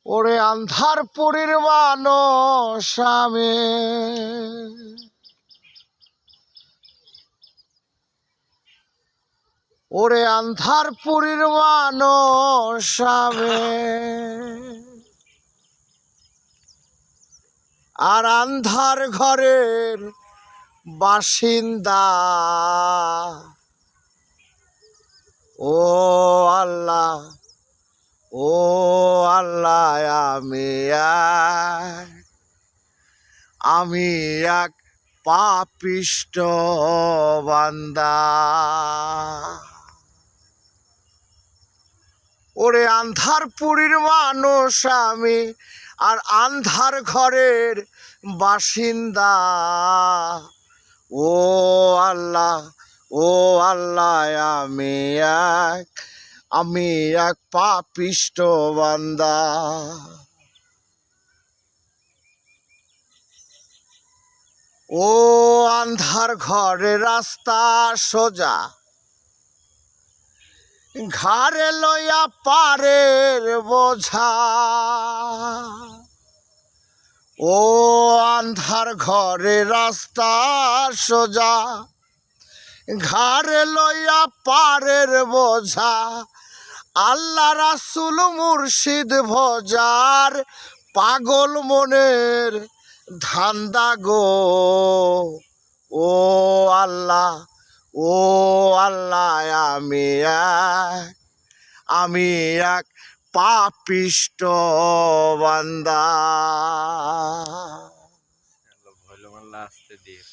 ওরে আন্ধারপুরীর মানুষ আমি, ওরে আন্ধারপুরীর মানুষ আমি, আর আন্ধার ঘরের বাসিন্দা। ও আল্লাহ, ও আল্লাহ, আমি এক পাপিষ্ট বান্দা। ওরে আন্ধারপুরীর মানুষ আমি, আর আন্ধার ঘরের বাসিন্দা। ও আল্লাহ, ও আল্লাহ, আমি এক পাপিষ্ট বান্দা। ও আন্ধার ঘরে রাস্তা সোজা, ঘাড়ে লইয়া পারের বোঝা। ও আন্ধার ঘরে রাস্তা সোজা, ঘাড়ে লইয়া পারের বোঝা। আল্লাহ রাসূল মুর্শিদ ভজার পাগল মনের ধান্দা গো। ও আল্লাহ, ও আল্লাহ, আমি এক পাপিষ্ট বান্দা। আসতে দিয়ে